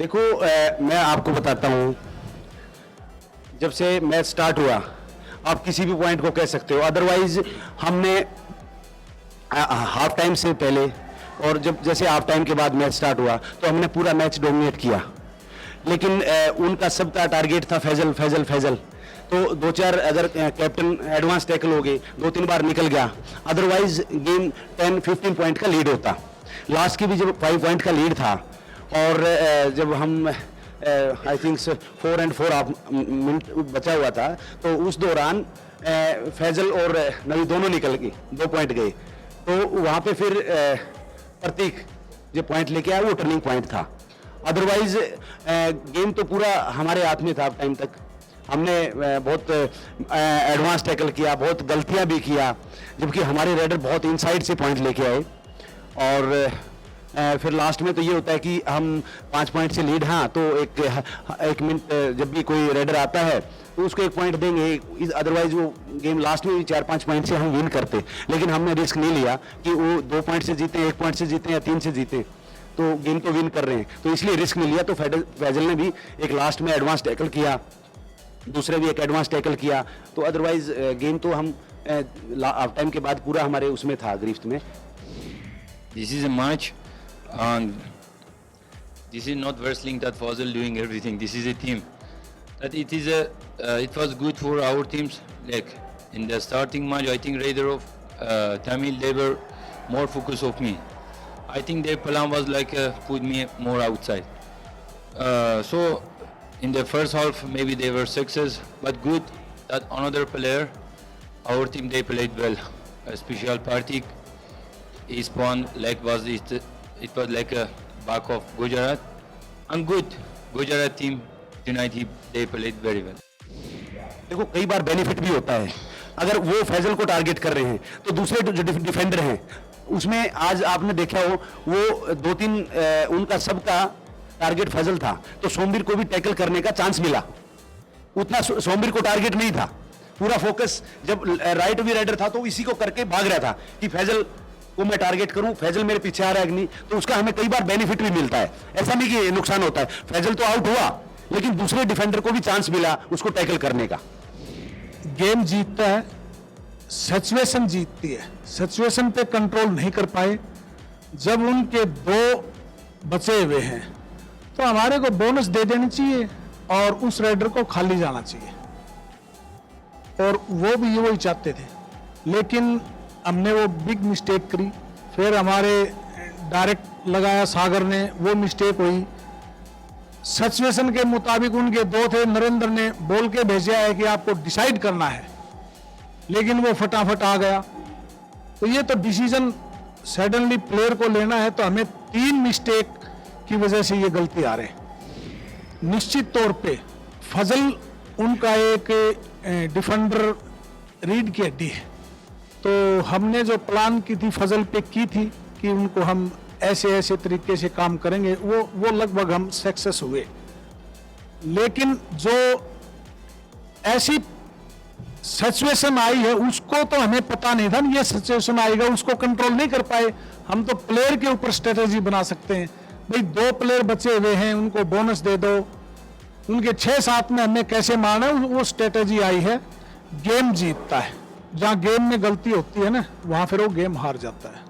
देखो मैं आपको बताता हूँ, जब से मैच स्टार्ट हुआ आप किसी भी पॉइंट को कह सकते हो, अदरवाइज हमने हाफ टाइम से पहले और जब जैसे हाफ टाइम के बाद मैच स्टार्ट हुआ तो हमने पूरा मैच डोमिनेट किया, लेकिन उनका सबका टारगेट था फैजल फैजल फैजल। तो दो चार अगर कैप्टन एडवांस टैकल हो गए, 2-3 बार निकल गया, अदरवाइज गेम 10-15 पॉइंट का लीड होता। लास्ट की भी जब 5 पॉइंट का लीड था और जब हम आई थिंक 4 and 4 मिनट बचा हुआ था, तो उस दौरान फैजल और नवी दोनों निकल गए, 2 पॉइंट गए। तो वहाँ पे फिर प्रतीक जो पॉइंट लेके आया वो टर्निंग पॉइंट था। अदरवाइज गेम तो पूरा हमारे हाथ में था टाइम तक। हमने बहुत एडवांस टैकल किया, बहुत गलतियां भी किया, जबकि हमारे रेडर बहुत इनसाइड से पॉइंट लेके आए। और फिर लास्ट में तो ये होता है कि हम 5 पॉइंट से लीड, हाँ तो एक मिनट जब भी कोई रेडर आता है तो उसको 1 पॉइंट देंगे, अदरवाइज वो गेम लास्ट में भी 4-5 पॉइंट से हम विन करते। लेकिन हमने रिस्क नहीं लिया कि वो 2 पॉइंट से जीते, 1 पॉइंट से जीते या 3 से जीते, तो गेम तो विन कर रहे हैं, तो इसलिए रिस्क नहीं लिया। तो फैजल ने भी एक लास्ट में एडवांस टैकल किया, दूसरे भी एक एडवांस टैकल किया, तो अदरवाइज गेम तो हम हाफ टाइम के बाद पूरा हमारे उसमें था, गिरफ्त में। This is a match, and this is not wrestling that Fazil doing everything. This is a team. That it was good for our teams. Like in the starting match, I think Raider of Tamil, they were more focused of me. I think their plan was like put me more outside. So in the first half, maybe they were success, but good that another player, our team, they played well. A special Partik, his pawn leg was it was like a back of Gujarat, and good Gujarat team tonight they played very well. देखो कई बार benefit भी होता है, अगर वो फैजल को target कर रहे हैं तो दूसरे जो डिफेंडर हैं उसमें आज आपने देखा हो वो 2-3 उनका सबका टारगेट फैजल था, तो सोमवीर को भी टैकल करने का चांस मिला। उतना सोमवीर को टारगेट नहीं था, पूरा फोकस जब राइट भी राइडर था तो इसी को करके भाग रहा था कि फैजल को मैं टारगेट करूं, फैजल मेरे पीछे आ रहा है कि नहीं, तो उसका हमें कई बार बेनिफिट भी मिलता है। ऐसा नहीं कि नुकसान होता है, फैजल तो आउट हुआ लेकिन दूसरे डिफेंडर को भी चांस मिला उसको टैकल करने का। गेम जीतता है, सिचुएशन जीतती है। सिचुएशन पे कंट्रोल नहीं कर पाए, जब उनके 2 बचे हुए हैं तो हमारे को बोनस दे देनी चाहिए और उस राइडर को खाली जाना चाहिए, और वो भी वही चाहते थे, लेकिन हमने वो बिग मिस्टेक करी। फिर हमारे डायरेक्ट लगाया सागर ने, वो मिस्टेक हुई। सिचुएशन के मुताबिक उनके 2 थे, नरेंद्र ने बोल के भेजा है कि आपको डिसाइड करना है, लेकिन वो फटाफट आ गया। तो ये तो डिसीजन सडनली प्लेयर को लेना है, तो हमें 3 मिस्टेक की वजह से ये गलती आ रही। निश्चित तौर पे फजल उनका एक डिफेंडर रीड की हड्डी है, तो हमने जो प्लान की थी फजल पे की थी कि उनको हम ऐसे ऐसे तरीके से काम करेंगे, वो लगभग हम सक्सेस हुए। लेकिन जो ऐसी सिचुएशन आई है उसको तो हमें पता नहीं था ये सिचुएशन आएगा, उसको कंट्रोल नहीं कर पाए। हम तो प्लेयर के ऊपर स्ट्रेटेजी बना सकते हैं, भाई 2 प्लेयर बचे हुए हैं उनको बोनस दे दो, उनके 6-7 में हमें कैसे मारना है, वो स्ट्रेटेजी आई है। गेम जीतता है, जहाँ गेम में गलती होती है ना वहाँ फिर वो गेम हार जाता है।